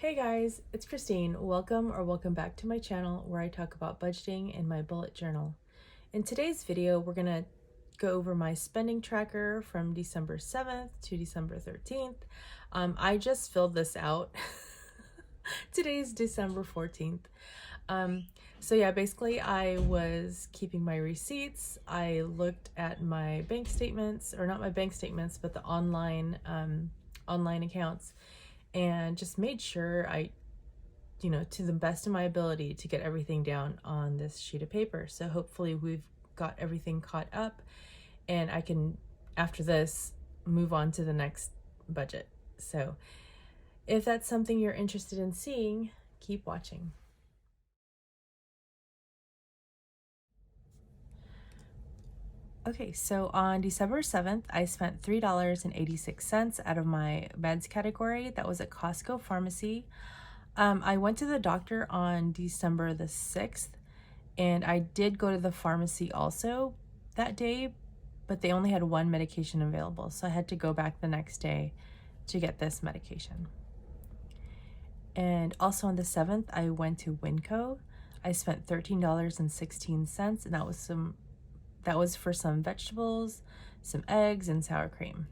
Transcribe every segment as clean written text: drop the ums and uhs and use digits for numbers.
Hey guys, it's Kristine. Welcome back to my channel where I talk about budgeting in my bullet journal. In today's video, we're going to go over my spending tracker from December 7th to December 13th. I just filled this out. Today's December 14th. So yeah, basically I was keeping my receipts. I looked at my bank statements, or not my bank statements, but the online accounts, and just made sure I, to the best of my ability, to get everything down on this sheet of paper. So hopefully we've got everything caught up and I can, after this, move on to the next budget. So if that's something you're interested in seeing, keep watching. Okay, so on December 7th, I spent $3.86 out of my meds category. That was at Costco Pharmacy. I went to the doctor on December the 6th, and I did go to the pharmacy also that day, but they only had one medication available, so I had to go back the next day to get this medication. And also on the 7th, I went to Winco. I spent $13.16, and that was for some vegetables, some eggs, and sour cream.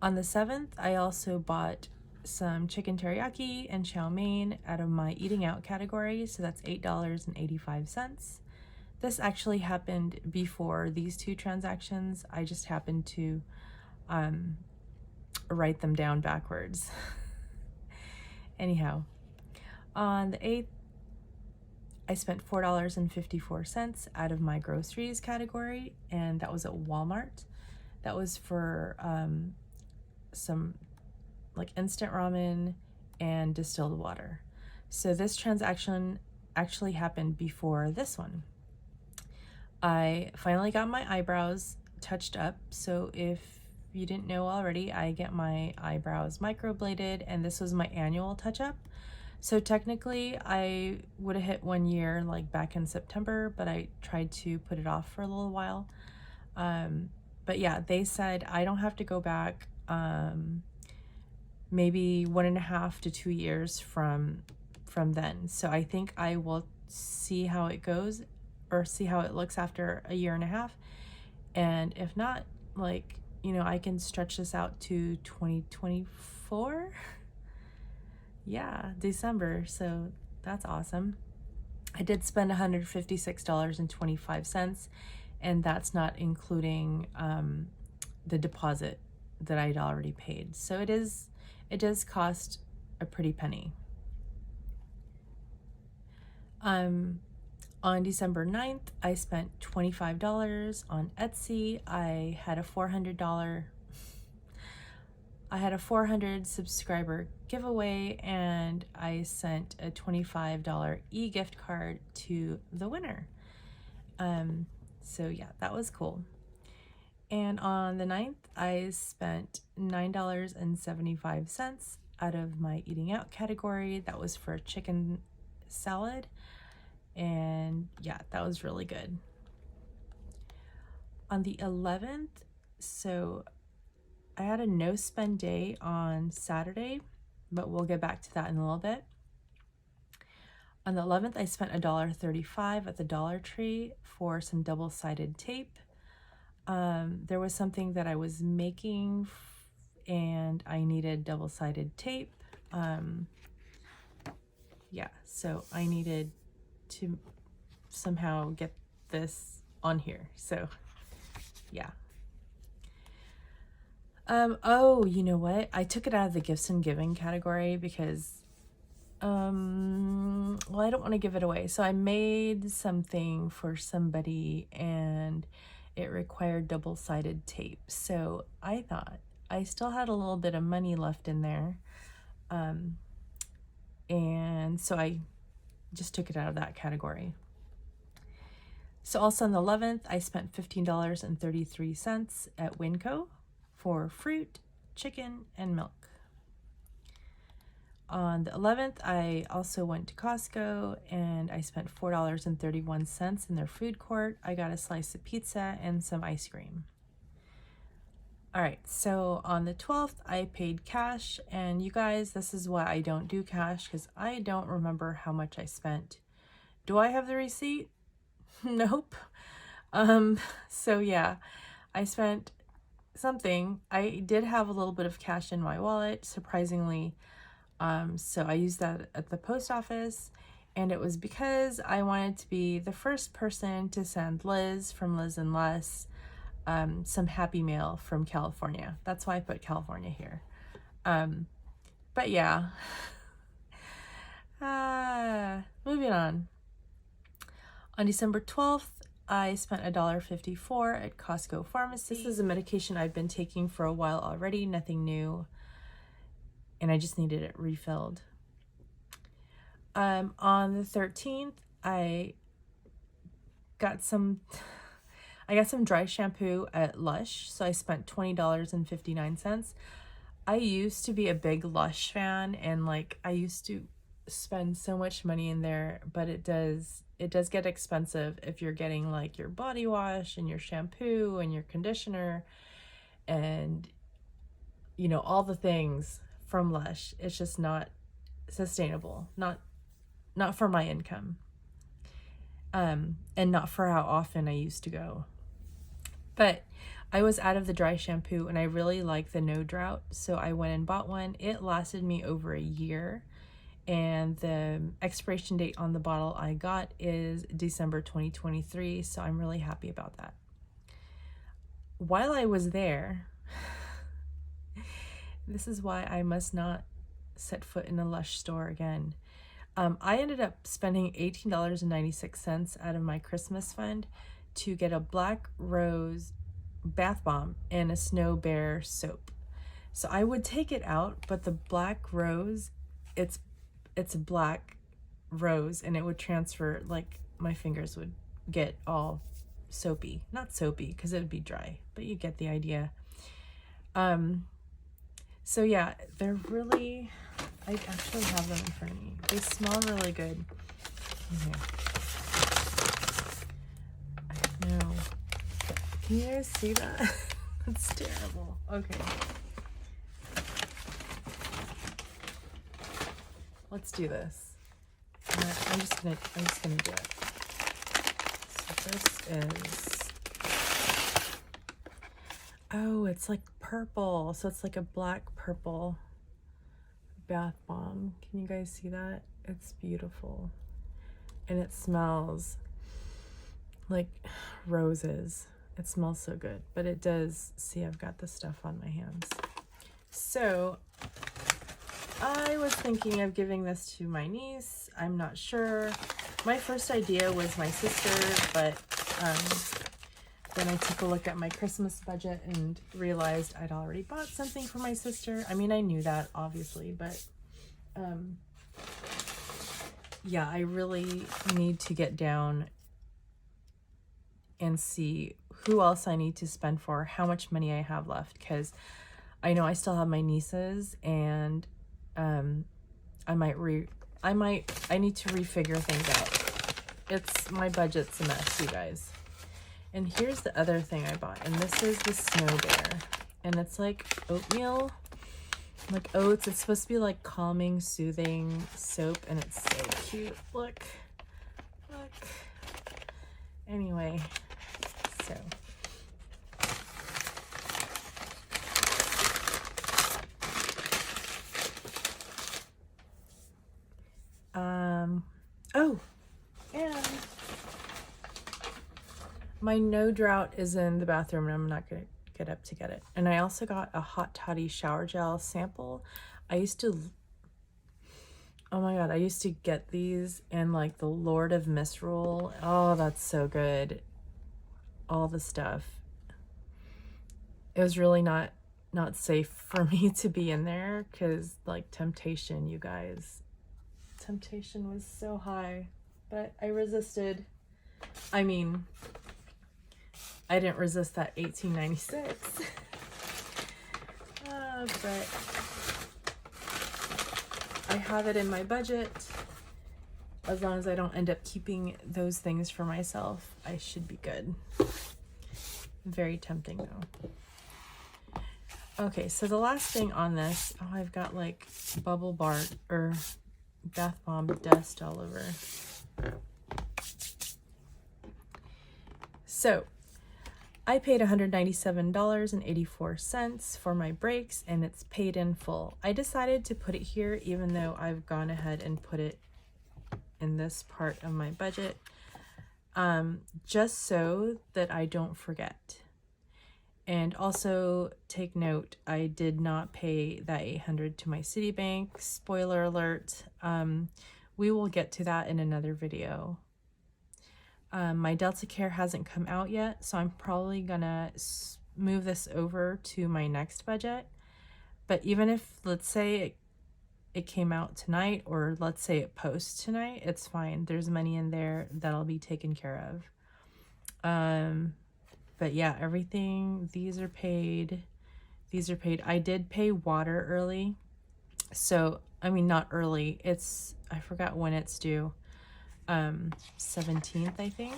On the 7th, I also bought some chicken teriyaki and chow mein out of my eating out category, so that's $8.85. This actually happened before these two transactions. I just happened to write them down backwards. Anyhow, on the 8th, I spent $4.54 out of my groceries category, and that was at Walmart. That was for some like instant ramen and distilled water. So this transaction actually happened before this one. I finally got my eyebrows touched up. So if you didn't know already, I get my eyebrows microbladed, and this was my annual touch-up. So technically I would have hit 1 year like back in September, but I tried to put it off for a little while. But yeah, they said I don't have to go back maybe 1.5 to 2 years from then. So I think I will see how it goes, or see how it looks after 1.5 years. And if not, like, I can stretch this out to 2024. Yeah, December. So that's awesome. I did spend $156.25, and that's not including the deposit that I'd already paid. So it does cost a pretty penny. On December 9th, I spent $25 on Etsy. I had a 400 subscriber giveaway, and I sent a $25 e-gift card to the winner. So yeah, that was cool. And on the 9th, I spent $9.75 out of my eating out category. That was for chicken salad. And yeah, that was really good. On the 11th, so I had a no spend day on Saturday, but we'll get back to that in a little bit. On the 11th, I spent $1.35 at the Dollar Tree for some double-sided tape. There was something that I was making and I needed double-sided tape. Yeah, so I needed to somehow get this on here. So yeah. Oh, you know what? I took it out of the gifts and giving category because, well, I don't want to give it away. So I made something for somebody and it required double-sided tape. So I thought I still had a little bit of money left in there. And so I just took it out of that category. So also on the 11th, I spent $15.33 at Winco for fruit, chicken, and milk. On the 11th, I also went to Costco and I spent $4.31 in their food court. I got a slice of pizza and some ice cream. All right, so on the 12th, I paid cash, and you guys, this is why I don't do cash, because I don't remember how much I spent. Do I have the receipt? Nope. So yeah, I spent something. I did have a little bit of cash in my wallet, surprisingly. So I used that at the post office, and it was because I wanted to be the first person to send Liz from Liz and Les some happy mail from California. That's why I put California here. But yeah, moving on. On December 12th, I spent $1.54 at Costco Pharmacy. This is a medication I've been taking for a while already, nothing new, and I just needed it refilled. On the 13th, I got some dry shampoo at Lush, so I spent $20.59. I used to be a big Lush fan, and like I used to spend so much money in there, but it does get expensive if you're getting like your body wash and your shampoo and your conditioner and you know all the things from Lush. It's just not sustainable, not for my income, and not for how often I used to go. But I was out of the dry shampoo, and I really like the No Drought, so I went and bought one. It lasted me over a year, and the expiration date on the bottle I got is December 2023, so I'm really happy about that. While I was there, this is why I must not set foot in a Lush store again. I ended up spending $18.96 out of my Christmas fund to get a Black Rose bath bomb and a Snow Bear soap. So I would take it out, but the Black Rose, it's a black rose, and it would transfer, like my fingers would get all soapy. Not soapy, because it would be dry, but you get the idea. So yeah, they're really, I actually have them in front of me. They smell really good. Okay. No. Can you guys see that? That's terrible. Okay. Let's do this. I'm just gonna do it. So this is, oh, it's like purple. So it's like a black purple bath bomb. Can you guys see that? It's beautiful. And it smells like roses. It smells so good, but it does, see, I've got the stuff on my hands. So I was thinking of giving this to my niece. I'm not sure. My first idea was my sister, but then I took a look at my Christmas budget and realized I'd already bought something for my sister. I mean, I knew that obviously, but yeah, I really need to get down and see who else I need to spend for, how much money I have left, because I know I still have my nieces, and I need to refigure things out. My budget's a mess, you guys. And here's the other thing I bought, and this is the Snow Bear, and it's like oatmeal, like oats. It's supposed to be like calming, soothing soap, and it's so cute. Look. Anyway, so oh, and my No Drought is in the bathroom, and I'm not gonna get up to get it. And I also got a Hot Toddy shower gel sample. Oh my god, I used to get these in like the Lord of Misrule. Oh, that's so good. All the stuff. It was really not safe for me to be in there, because like temptation, you guys. Temptation was so high, but I resisted. I mean, I didn't resist that $18.96. But I have it in my budget. As long as I don't end up keeping those things for myself, I should be good. Very tempting though. Okay, so the last thing on this, oh, I've got like bubble bar or bath bomb dust all over. So I paid $197.84 for my breaks, and it's paid in full. I decided to put it here even though I've gone ahead and put it in this part of my budget, just so that I don't forget. And also take note, I did not pay that $800 to my Citibank. Spoiler alert. We will get to that in another video. My Delta Care hasn't come out yet, so I'm probably gonna move this over to my next budget. But even if, let's say it came out tonight, or let's say it posts tonight, it's fine. There's money in there that'll be taken care of. But yeah, everything, these are paid. These are paid. I did pay water early. So, I mean, not early. I forgot when it's due. 17th, I think.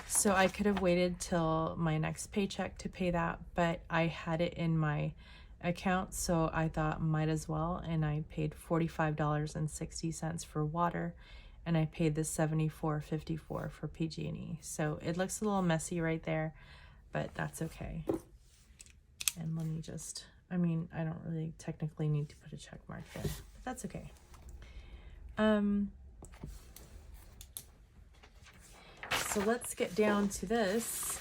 So I could have waited till my next paycheck to pay that, but I had it in my account, so I thought might as well, and I paid $45.60 for water, and I paid the $74.54 for PG&E. So it looks a little messy right there, but that's okay. And let me just, I mean, I don't really technically need to put a check mark there, but that's okay. So let's get down to this.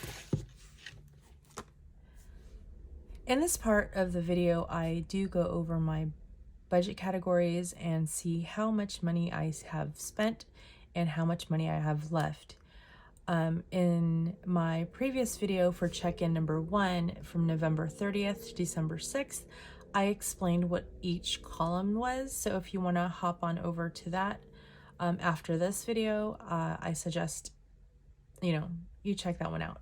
In this part of the video, I do go over my budget categories and see how much money I have spent and how much money I have left. In my previous video for check-in number 1 from November 30th to December 6th, I explained what each column was. So if you want to hop on over to that after this video, I suggest you check that one out.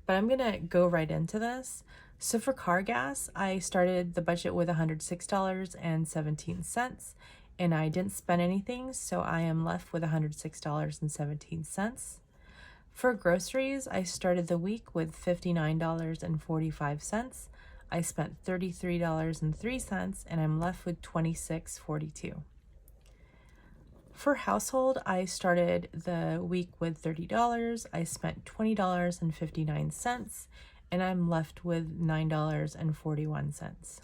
But I'm gonna go right into this. So for car gas, I started the budget with $106.17, and I didn't spend anything, so I am left with $106.17. For groceries, I started the week with $59.45. I spent $33.03, and I'm left with $26.42. For household, I started the week with $30. I spent $20.59, and I'm left with $9.41.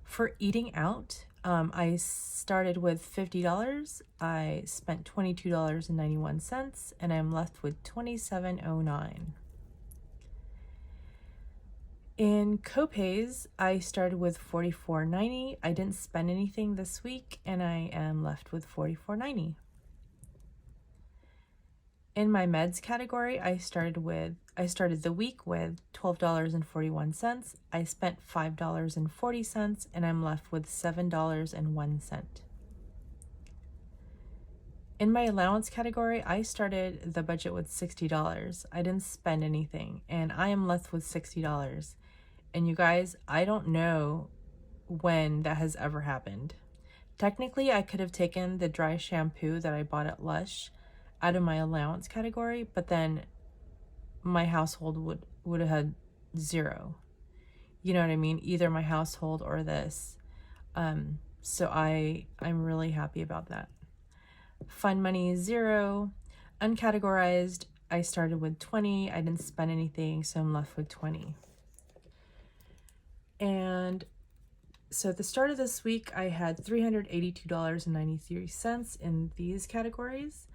For eating out, I started with $50. I spent $22.91, and I'm left with $27.09. In copays, I started with $44.90. I didn't spend anything this week, and I am left with $44.90. In my meds category, I started the week with $12.41. I spent $5.40, and I'm left with $7.01. In my allowance category, I started the budget with $60. I didn't spend anything, and I am left with $60. And you guys, I don't know when that has ever happened. Technically, I could have taken the dry shampoo that I bought at Lush out of my allowance category, but then my household would have had zero. You know what I mean? Either my household or this. So I'm really happy about that. Fund money, 0. Uncategorized, I started with 20. I didn't spend anything, so I'm left with 20. And so at the start of this week, I had $382.93 in these categories,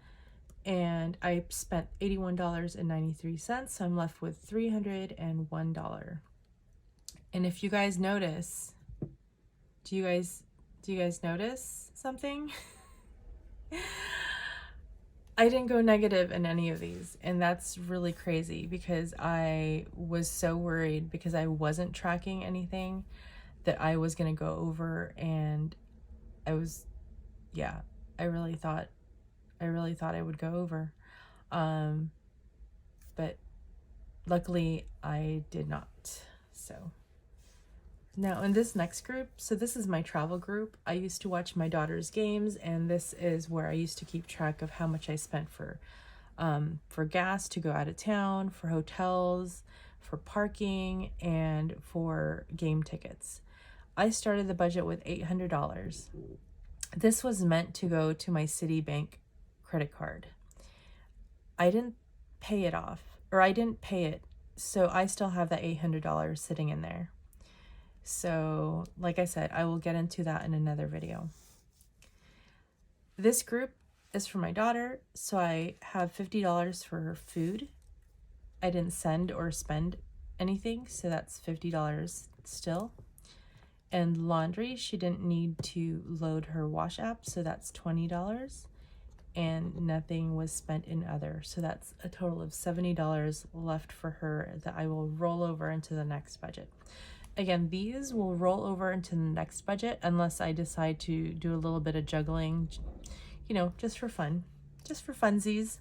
and I spent $81.93, so I'm left with $301. And if you guys notice, do you guys notice something? I didn't go negative in any of these, and that's really crazy because I was so worried because I wasn't tracking anything that I was going to go over, and I really thought I would go over. But luckily I did not. So now in this next group, so this is my travel group. I used to watch my daughter's games, and this is where I used to keep track of how much I spent for gas to go out of town, for hotels, for parking, and for game tickets. I started the budget with $800. This was meant to go to my Citibank credit card. I didn't pay it off, or I didn't pay it, so I still have that $800 sitting in there. So, like I said, I will get into that in another video. This group is for my daughter, so I have $50 for her food. I didn't send or spend anything, so that's $50 still. And laundry, she didn't need to load her wash app, so that's $20. And nothing was spent in other, so that's a total of $70 left for her that I will roll over into the next budget. Again, these will roll over into the next budget unless I decide to do a little bit of juggling, you know, just for fun, just for funsies.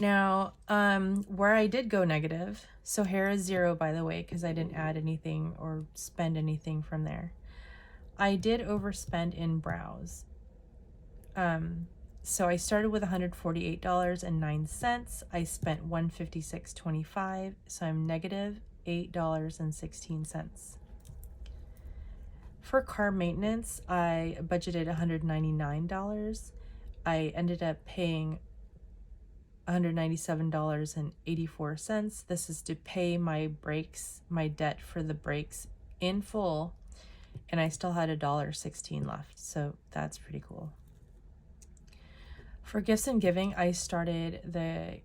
Now, where I did go negative, so hair is 0, by the way, because I didn't add anything or spend anything from there. I did overspend in brows. So I started with $148.09. I spent $156.25, so I'm negative $8.16. For car maintenance, I budgeted $199. I ended up paying $197.84. This is to pay my brakes, my debt for the brakes in full, and I still had $1.16 left, so that's pretty cool. For gifts and giving, I started the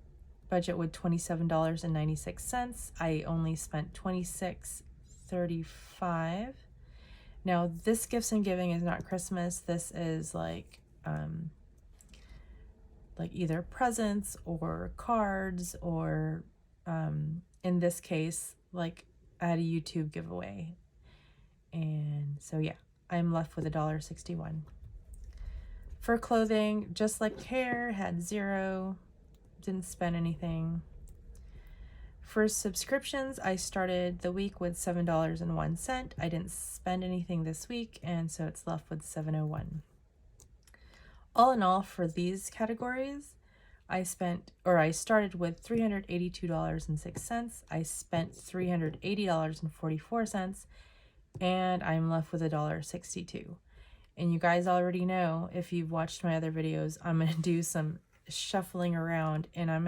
budget with $27.96. I only spent $26.35. Now, this gifts and giving is not Christmas. This is like either presents or cards, or in this case, like I had a YouTube giveaway. And so yeah, I'm left with $1.61. For clothing, just like hair, had 0, didn't spend anything. For subscriptions, I started the week with $7.01. I didn't spend anything this week, and so it's left with $7.01. All in all, for these categories, I started with $382.06. I spent $380.44, and I'm left with $1.62. And you guys already know, if you've watched my other videos, I'm going to do some shuffling around, and I'm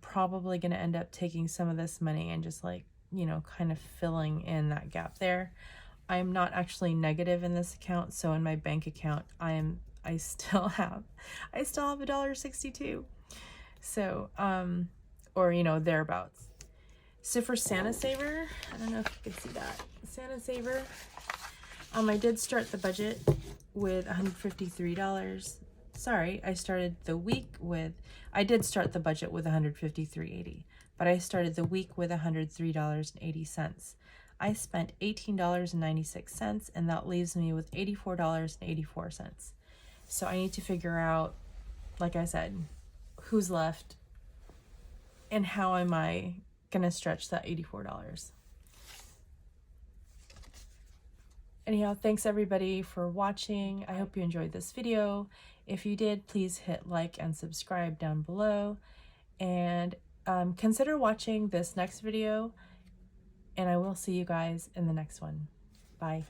probably going to end up taking some of this money and just like, you know, kind of filling in that gap there. I'm not actually negative in this account, so in my bank account, I still have $1.62. So, or, you know, thereabouts. So for Santa Saver, I don't know if you can see that. Santa Saver, I did start the budget with $153. Sorry, I did start the budget with $153.80, but I started the week with $103.80. I spent $18.96, and that leaves me with $84.84. So I need to figure out, like I said, who's left and how am I gonna stretch that $84. Anyhow, thanks everybody for watching. I hope you enjoyed this video. If you did, please hit like and subscribe down below, and consider watching this next video, and I will see you guys in the next one. Bye.